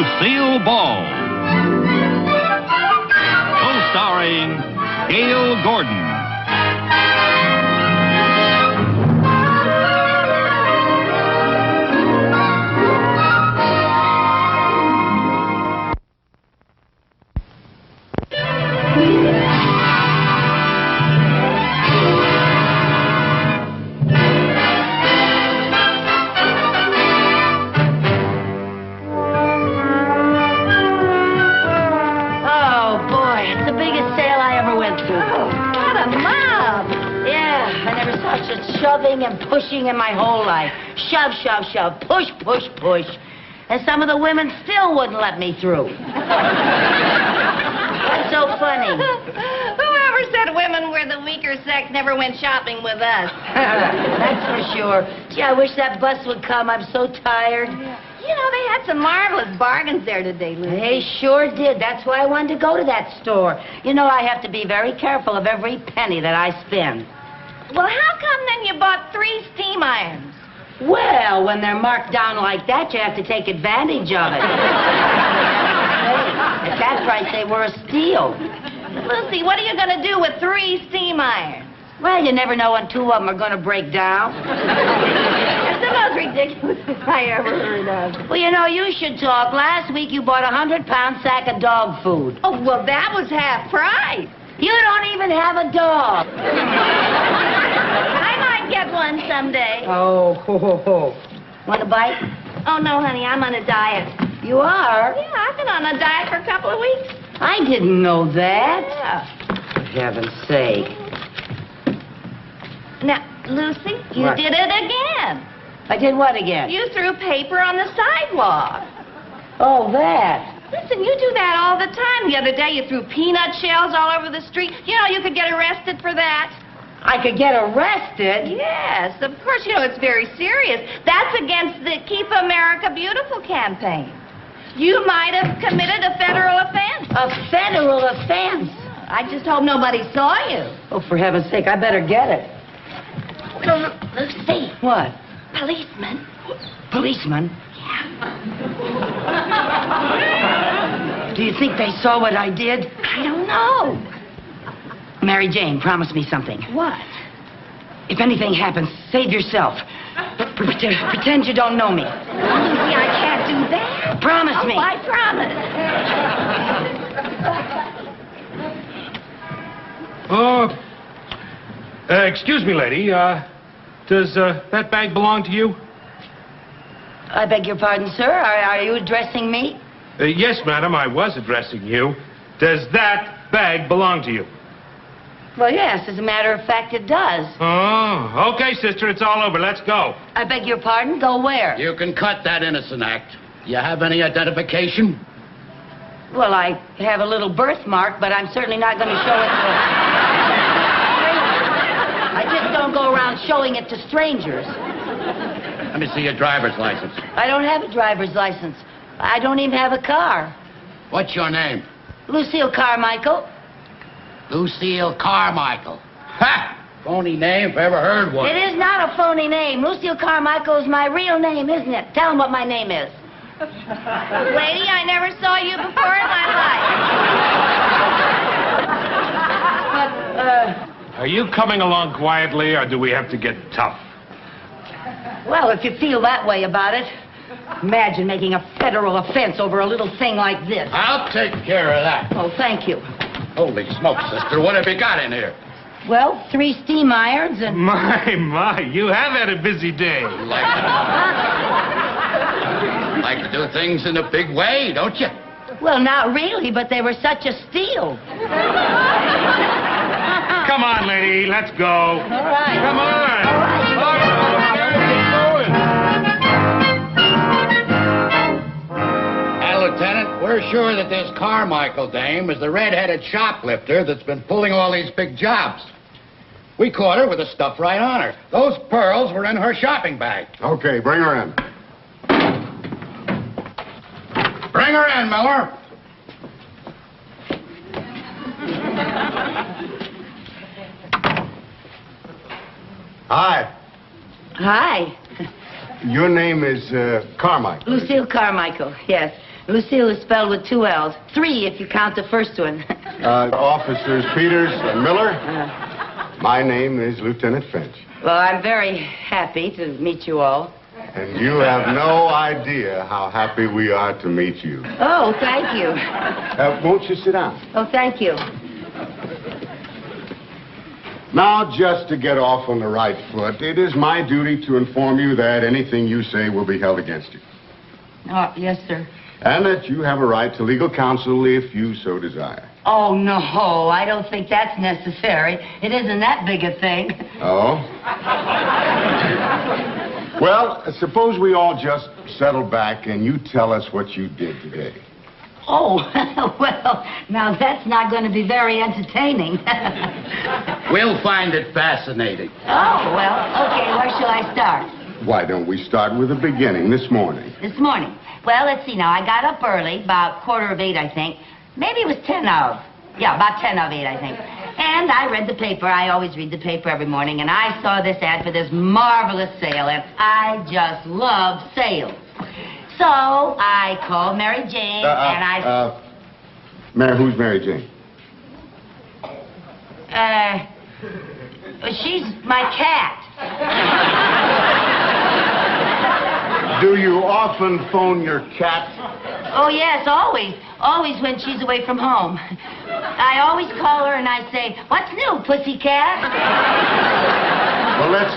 Lucille Ball. Co-starring Gail Gordon. Shoving and pushing in my whole life. Shove, shove, shove. Push, push, push. And some of the women still wouldn't let me through. What's so funny? Whoever said women were the weaker sex never went shopping with us. That's for sure. Gee, I wish that bus would come. I'm so tired. You know, they had some marvelous bargains there today, Lucy. They sure did. That's why I wanted to go to that store. You know, I have to be very careful of every penny that I spend. Well, how come then you bought 3 steam irons? Well, when they're marked down like that, you have to take advantage of it. Hey, at that price, they were a steal. Lucy, what are you going to do with 3 steam irons? Well, you never know when 2 of them are going to break down. That's the most ridiculous thing I ever heard of. Well, you know, you should talk. Last week, you bought a 100-pound sack of dog food. Oh, well, that was half price. You don't even have a dog. I might get one someday. Oh, ho, ho, ho. Want a bite? Oh, no, honey, I'm on a diet. You are? Yeah, I've been on a diet for a couple of weeks. I didn't know that. Yeah. For heaven's sake. Now, Lucy, you What? did it again. I did what again? You threw paper on the sidewalk. Oh, that. Listen, you do that all the time. The other day you threw peanut shells all over the street. You know, you could get arrested for that. I could get arrested? Yes, of course. You know, it's very serious. That's against the Keep America Beautiful campaign. You might have committed a federal offense. A federal offense? I just hope nobody saw you. Oh, for heaven's sake, I better get it. Lucy. What? Policeman. Policeman? Do you think they saw what I did? I don't know. Mary Jane, promise me something. What? If anything happens, save yourself. Pretend you don't know me. Lucy, I can't do that. Promise me. I promise. Excuse me, lady. Does that bag belong to you? I beg your pardon, sir. Are you addressing me? Yes, madam, I was addressing you. Does that bag belong to you? Well, yes, as a matter of fact, it does. Oh, okay, sister, it's all over. Let's go. I beg your pardon? Go where? You can cut that innocent act. You have any identification? Well, I have a little birthmark, but I'm certainly not going to show it to... I just don't go around showing it to strangers. Let me see your driver's license. I don't have a driver's license. I don't even have a car. What's your name? Lucille Carmichael. Lucille Carmichael. Ha! Phony name if I ever heard one. It is not a phony name. Lucille Carmichael is my real name, isn't it? Tell them what my name is. Lady, I never saw you before in my life. Are you coming along quietly, or do we have to get tough? Well, if you feel that way about it, imagine making a federal offense over a little thing like this. I'll take care of that. Oh, thank you. Holy smokes, sister. What have you got in here? Well, 3 steam irons and... My, you have had a busy day. You like to do things in a big way, don't you? Well, not really, but they were such a steal. Come on, lady, let's go. All right. Come on. All right. Lieutenant, we're sure that this Carmichael dame is the red-headed shoplifter that's been pulling all these big jobs. We caught her with the stuff right on her. Those pearls were in her shopping bag. Okay, bring her in. Bring her in, Miller. Hi. Hi. Your name is Carmichael. Lucille Carmichael, yes. Lucille is spelled with 2 L's. 3 if you count the first one. Officers Peters and Miller. My name is Lieutenant Finch. Well, I'm very happy to meet you all. And you have no idea how happy we are to meet you. Oh, thank you. Won't you sit down? Oh, thank you. Now, just to get off on the right foot, it is my duty to inform you that anything you say will be held against you. Oh, yes, sir. And that you have a right to legal counsel if you so desire. Oh, no, I don't think that's necessary. It isn't that big a thing. Oh? Well, suppose we all just settle back and you tell us what you did today. Oh, well, now that's not going to be very entertaining. We'll find it fascinating. Oh, well, okay, where shall I start? Why don't we start with the beginning, this morning? This morning. Well, let's see now. I got up early, about 7:45, I think. Maybe it was 10 of. Yeah, about 10 of 8, I think. And I read the paper. I always read the paper every morning. And I saw this ad for this marvelous sale. And I just love sales. So I called Mary Jane and who's Mary Jane? she's my cat. Do you often phone your cat? Oh, yes, always. Always when she's away from home. I always call her and I say, "What's new, pussycat?" Well, let's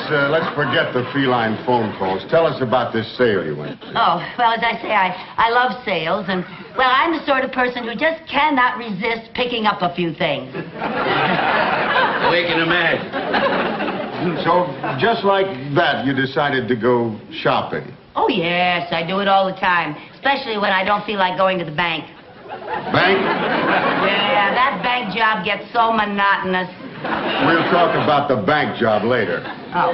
forget the feline phone calls. Tell us about this sale you went to. Oh, well, as I say, I love sales, and, well, I'm the sort of person who just cannot resist picking up a few things. We can imagine. So, just like that, you decided to go shopping. Oh, yes, I do it all the time, especially when I don't feel like going to the bank. Bank? Yeah, that bank job gets so monotonous. We'll talk about the bank job later. Oh,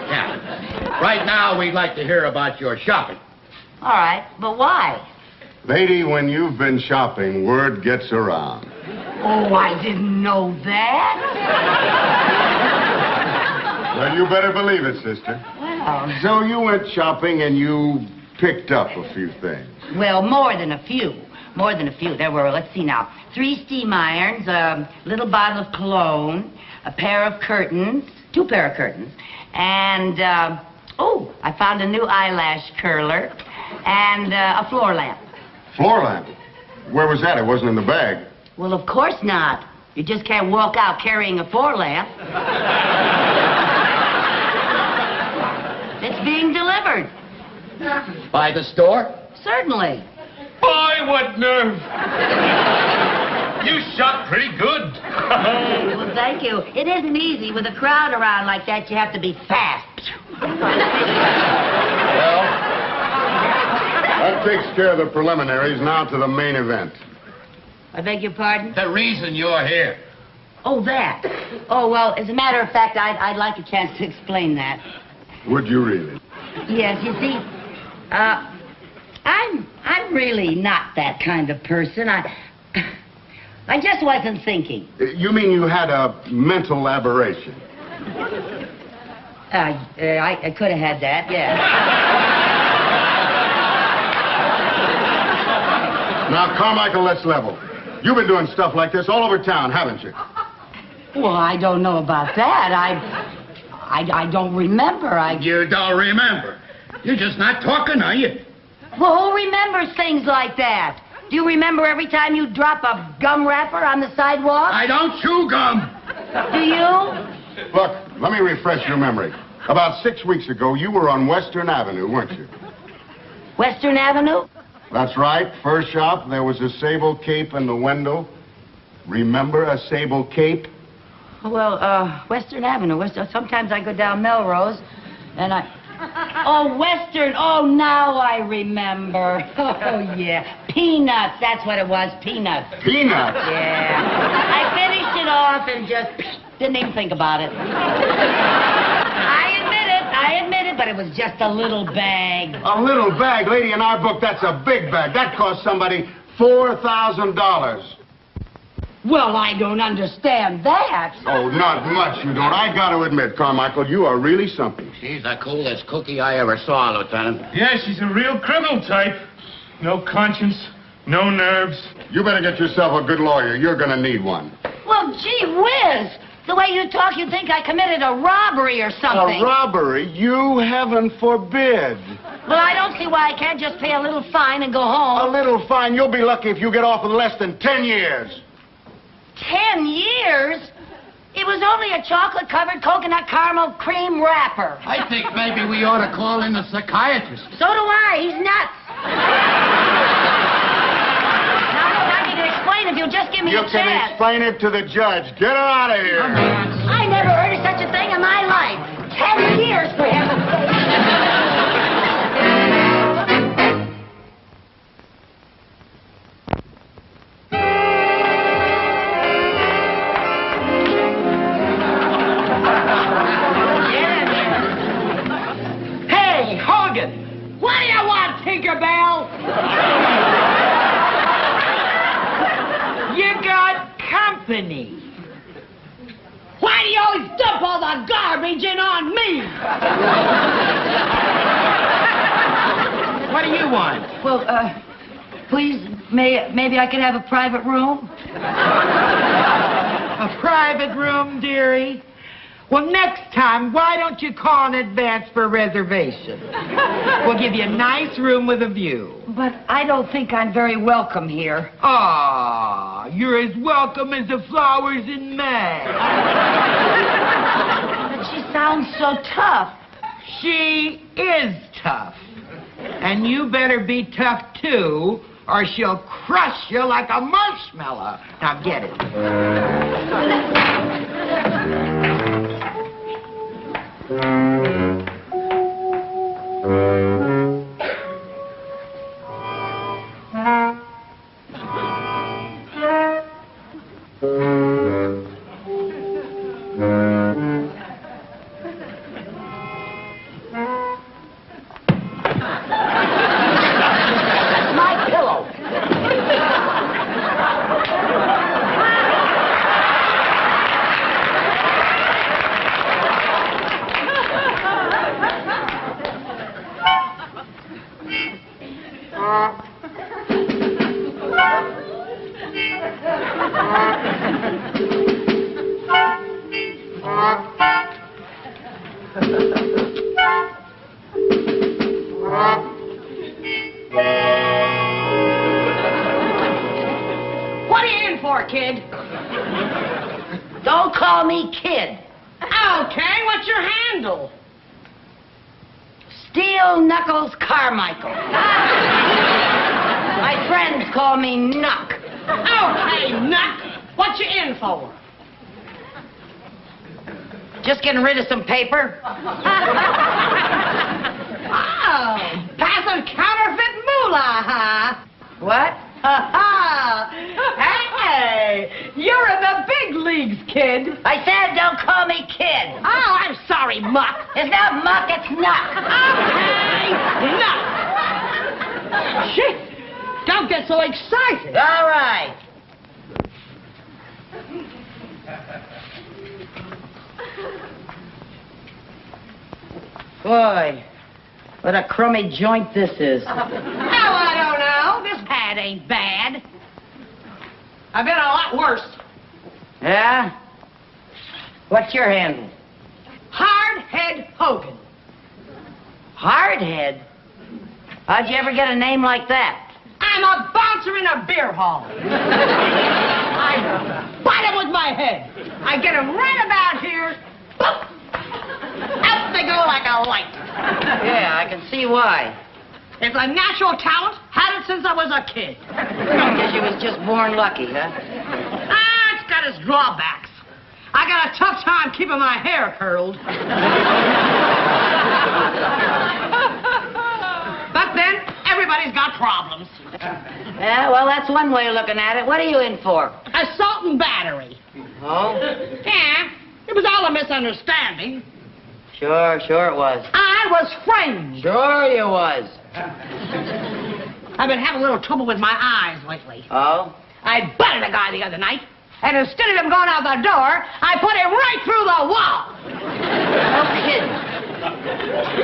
Yeah. Right now, we'd like to hear about your shopping. all right, but why? Lady, when you've been shopping, word gets around. Oh, I didn't know that. Well, you better believe it, sister. Well, So you went shopping and you picked up a few things. well, more than a few. More than a few. There were, let's see now, 3 steam irons, a little bottle of cologne, a pair of curtains, 2 pair of curtains, and, I found a new eyelash curler, and a floor lamp. Floor lamp? Where was that? It wasn't in the bag. Well, of course not. You just can't walk out carrying a floor lamp. It's being delivered. By the store? Certainly. Boy, what nerve! You shot pretty good. Well, thank you. It isn't easy. With a crowd around like that, you have to be fast. Well, that takes care of the preliminaries. Now to the main event. I beg your pardon? The reason you're here. Oh, that. Oh, well, as a matter of fact, I'd like a chance to explain that. Would you really? Yes, you see, I'm really not that kind of person. I just wasn't thinking. You mean you had a mental aberration? I could have had that, yeah. Now, Carmichael, let's level. You've been doing stuff like this all over town, haven't you? Well, I don't know about that. I don't remember. You don't remember. You're just not talking, are you? Well, who remembers things like that? Do you remember every time you drop a gum wrapper on the sidewalk? I don't chew gum. Do you? Look, let me refresh your memory. About 6 weeks ago, you were on Western Avenue, weren't you? Western Avenue? That's right. First shop, there was a sable cape in the window. Remember a sable cape? Well, Western Avenue. Sometimes I go down Melrose, and Oh, Western. Oh, now I remember. Oh, yeah. Peanuts. That's what it was. Peanuts. Peanuts? Yeah. I finished it off and just didn't even think about it. I admit it, but it was just a little bag. A little bag? Lady, in our book, that's a big bag. That cost somebody $4,000. Well, I don't understand that. Oh, not much, you don't. I got to admit, Carmichael, you are really something. She's the coolest cookie I ever saw, Lieutenant. Yeah, she's a real criminal type. No conscience. No nerves? You better get yourself a good lawyer. You're going to need one. Well, gee whiz. The way you talk, you'd think I committed a robbery or something. A robbery? You heaven forbid. Well, I don't see why I can't just pay a little fine and go A home. little fine. You'll be lucky if you get off in less than 10 years. 10 years? It was only a chocolate-covered coconut caramel cream wrapper. I think maybe we ought to call in the psychiatrist. So do I. He's nuts. Now, look, I need to explain if you'll just give me You a can chance. explain it to the judge. Get her out of here. I never heard of such a thing in my life. 10 years, for heaven's sake. Hey, Hogan! What do you want, Tinkerbell? You got company. Why do you always dump all the garbage in on me? What do you want? Well, please, maybe I could have a private room? A private room, dearie? Well, next time, why don't you call in advance for a reservation? We'll give you a nice room with a view. But I don't think I'm very welcome here. Ah, you're as welcome as the flowers in May. But she sounds so tough. She is tough. And you better be tough, too, or she'll crush you like a marshmallow. Now, get it. That's my pillow. What are you in for, kid? Don't call me kid. Okay, what's your handle? Steel Knuckles Carmichael. My friends call me Knuck. Okay, nut. What you in for? Just getting rid of some paper. Oh, passing counterfeit moolah, huh? What? Hey, you're in the big leagues, kid. I said don't call me kid. Oh, I'm sorry, Muck. It's not Muck, it's Knuck. Okay, Nuck. Shit, don't get so excited. All right. Boy, what a crummy joint this is. Oh, I don't know. This pad ain't bad. I've been a lot worse. Yeah? What's your handle? Hardhead Hogan. Hardhead? How'd you ever get a name like that? I'm a bouncer in a beer hall. I bite 'em with my head. I get 'em right about here. Boop. Up they go like a light. Yeah, I can see why. It's a natural talent. Had it since I was a kid. I guess you was just born lucky, huh? Ah, it's got its drawbacks. I got a tough time keeping my hair curled. But then, everybody's got problems. Yeah, well, that's one way of looking at it. What are you in for? Assault and battery. Oh? Yeah, it was all a misunderstanding. Sure it was. I was framed. Sure you was. I've been having a little trouble with my eyes lately. Oh? I butted a guy the other night, and instead of him going out the door, I put him right through the wall. No kidding.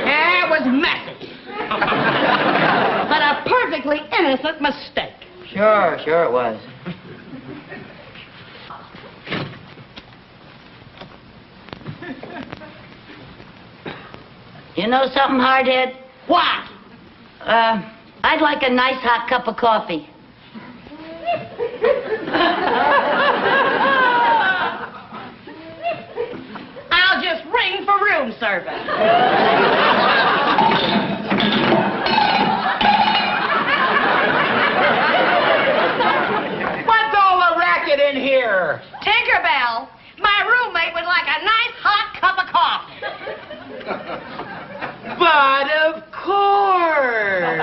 Yeah, it was messy. But a perfectly innocent mistake. Sure it was. You know something, Hardhead? What? I'd like a nice hot cup of coffee. I'll just ring for room service. What's all the racket in here? Tinkerbell, my roommate would like a nice hot cup of coffee. But of course.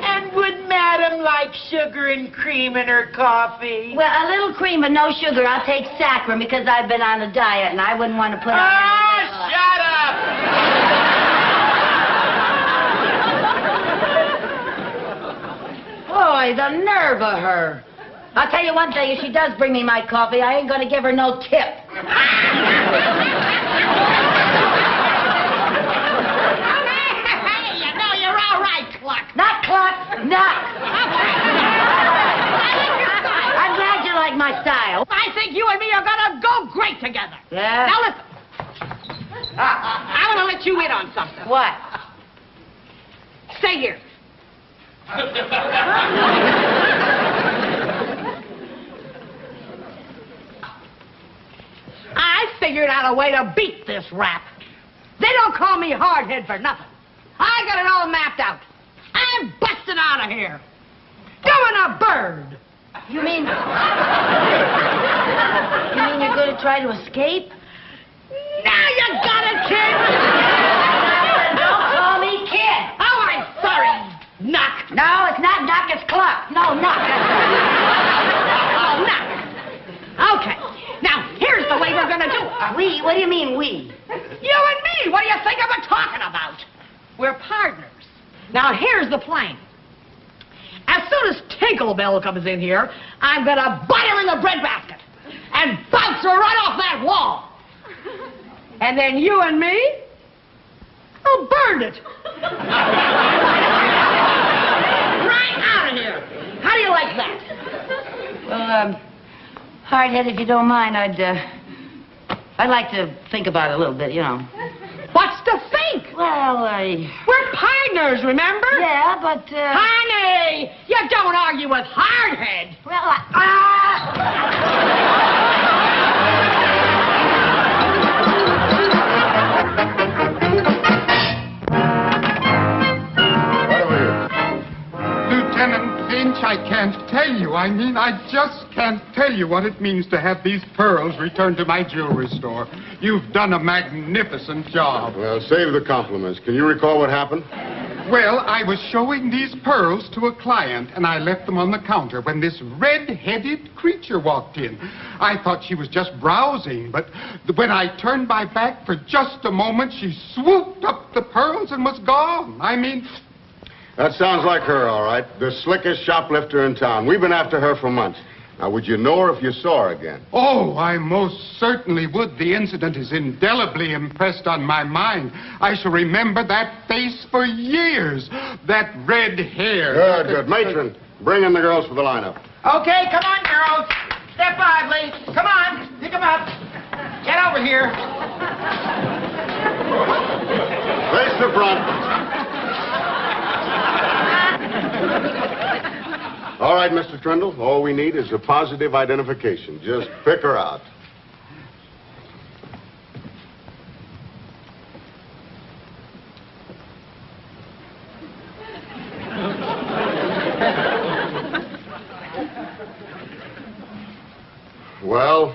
And would Madam like sugar and cream in her coffee? Well, a little cream but no sugar. I'll take saccharin because I've been on a diet and I wouldn't want to put on... Shut up! Boy, the nerve of her. I'll tell you one thing, if she does bring me my coffee, I ain't gonna give her no tip. Hey, you know you're all right, Cluck. Not Cluck, Knock. I'm glad you like my style. I think you and me are gonna go great together. Yeah? Now listen. I want to let you in on something. What? Stay here. I figured out a way to beat this rap. They don't call me Hardhead for nothing. I got it all mapped out. I'm busting out of here. Doing a bird. You mean you're gonna try to escape? Now you got it, kid. Don't call me kid. Oh, I'm sorry. Knock. No, it's not Knock, it's Cluck. No, Knock. Oh, knock. Okay. Now, here's the way we're going to do it. We? What do you mean, we? You and me. What do you think I've been talking about? We're partners. Now, here's the plan. As soon as Tinkerbell comes in here, I'm going to bite her in the breadbasket and bounce her right off that wall. And then you and me will burn it. Right out of here. How do you like that? Well, Hardhead, if you don't mind, I'd like to think about it a little bit, you know. What's to think? Well, We're partners, remember? yeah, but, Honey, you don't argue with Hardhead. well, Right over here. Lieutenant Finch, I can't tell you. I mean, I just can't tell you what it means to have these pearls returned to my jewelry store. You've done a magnificent job. Well, save the compliments. Can you recall what happened? Well, I was showing these pearls to a client, and I left them on the counter when this red-headed creature walked in. I thought she was just browsing, but when I turned my back for just a moment, she swooped up the pearls and was gone. I mean... That sounds like her, all right. The slickest shoplifter in town. We've been after her for months. Now, would you know her if you saw her again? Oh, I most certainly would. The incident is indelibly impressed on my mind. I shall remember that face for years. That red hair. Good. Matron, bring in the girls for the lineup. Okay, come on, girls. Step lively. Come on, pick them up. Get over here. Face the front. All right, Mr. Trindle, all we need is a positive identification. Just pick her out. Well,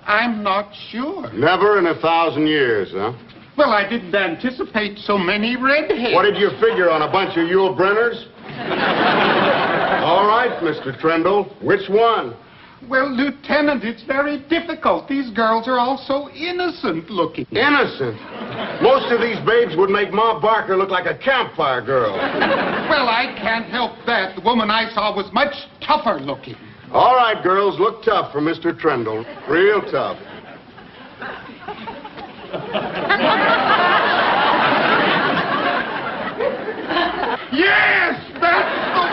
I'm not sure. never in 1,000 years, huh? Well, I didn't anticipate so many redheads. What did you figure on a bunch of Yule Brenners? All right, Mr. Trindle, which one? Well, Lieutenant, it's very difficult. These girls are all so innocent looking. Innocent. Most of these babes would make Ma Barker look like a campfire girl. Well, I can't help that. The woman I saw was much tougher looking. All right, girls, look tough for Mr. Trindle. Real tough. Yes, that's the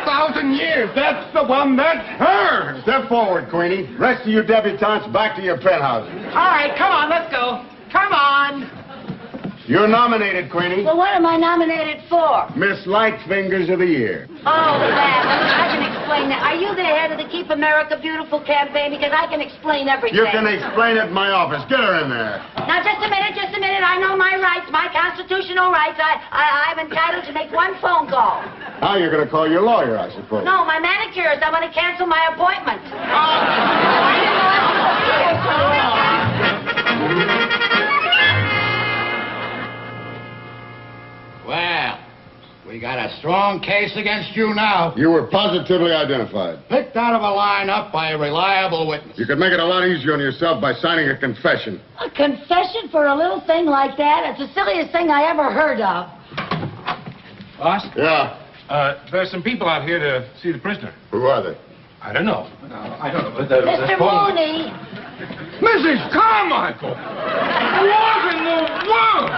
1,000 years. That's the one. That's her. Step forward, Queenie. Rest of you debutantes back to your penthouses. All right, come on, let's go. Come on. You're nominated, Queenie. Well, what am I nominated for? Miss Lightfingers of the Year. Oh, that. I can explain that. Are you the head of the Keep America Beautiful campaign? Because I can explain everything. You can explain it in my office. Get her in there. Now, just a minute. I know my rights, my constitutional rights. I'm entitled to make one phone call. Now you're going to call your lawyer, I suppose. No, my manicurist. I want to cancel my appointment. Well, we got a strong case against you now. You were positively identified. Picked out of a lineup by a reliable witness. You could make it a lot easier on yourself by signing a confession. A confession for a little thing like that? It's the silliest thing I ever heard of. Boss? Yeah. There's some people out here to see the prisoner. Who are they? I don't know. I don't know. Mr. Mooney! Mrs. Carmichael! What in the world?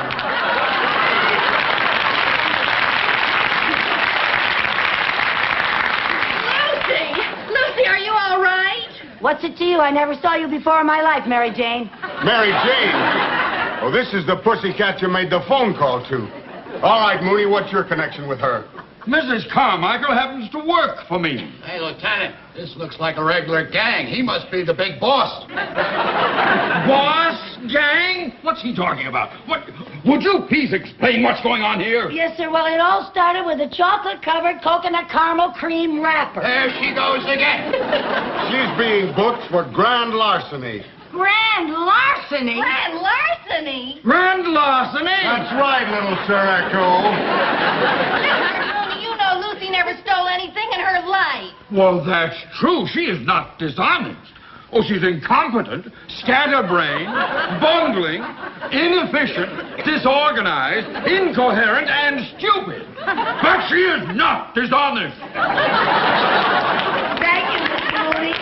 Lucy, are you all right? What's it to you? I never saw you before in my life, Mary Jane. Mary Jane. Oh, this is the pussycat you made the phone call to. All right, Mooney, what's your connection with her? Mrs. Carmichael happens to work for me. Hey, Lieutenant, this looks like a regular gang. He must be the big boss. Boss? Gang? What's he talking about? What? Would you please explain what's going on here? Yes, sir. Well, it all started with a chocolate-covered coconut caramel cream wrapper. There she goes again. She's being booked for grand larceny. Grand larceny? Grand larceny? Grand larceny? That's right, little Sir Echo. You know Lucy never stole anything in her life. Well, that's true. She is not dishonest. Oh, she's incompetent, scatterbrained, bungling, inefficient, disorganized, incoherent, and stupid. But she is not dishonest. Thank you, Mr. Mooney.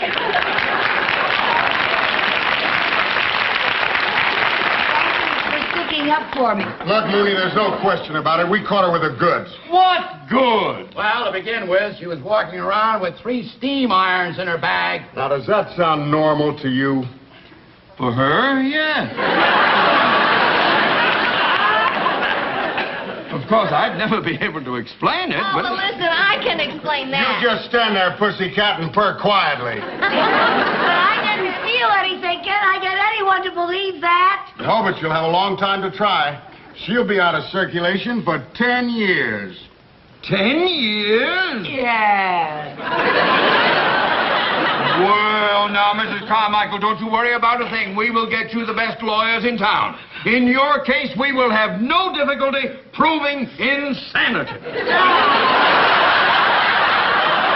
Up for me. Look, Mooney, there's no question about it. We caught her with the goods. What good? Well, to begin with, she was walking around with 3 steam irons in her bag. Now, does that sound normal to you? For her, yes. Of course, I'd never be able to explain it, Oh, but... well, listen, I can explain that. You just stand there, pussycat, and purr quietly. But I didn't steal anything. Can I get anyone to believe that? No, but you'll have a long time to try. She'll be out of circulation for 10 years. 10 years? Yes. Well, now, Mrs. Carmichael, don't you worry about a thing. We will get you the best lawyers in town. In your case, we will have no difficulty proving insanity.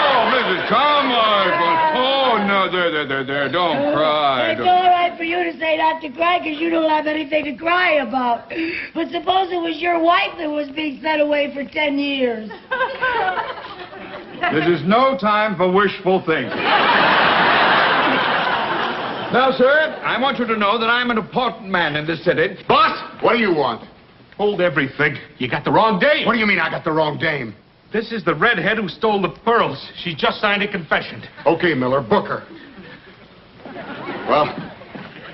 Oh, Mrs. Carmichael. Oh, no, there. Don't cry. It's all right for you to say not to cry because you don't have anything to cry about. But suppose it was your wife that was being sent away for 10 years. This is no time for wishful thinking. Now, sir, I want you to know that I'm an important man in this city. Boss, what do you want? Hold everything. You got the wrong dame. What do you mean I got the wrong dame? This is the redhead who stole the pearls. She just signed a confession. Okay, Miller, book her. Well,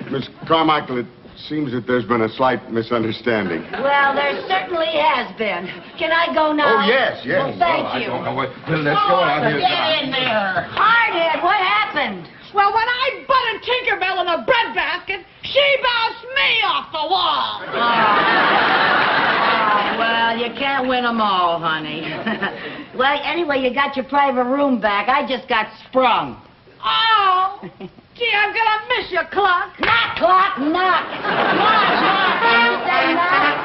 Miss Carmichael, it seems that there's been a slight misunderstanding. Well, there certainly has been. Can I go now? Oh, yes. Well, thank I you. don't know what... Let's go on here. Get in there. Hardhead, what happened? Well, when I butted Tinkerbell in a breadbasket, she bounced me off the wall. Oh, well, you can't win them all, honey. Well, anyway, you got your private room back. I just got sprung. Oh, gee, I'm gonna miss you, Cluck. Knock, clock, knock. Knock, knock. Say knock.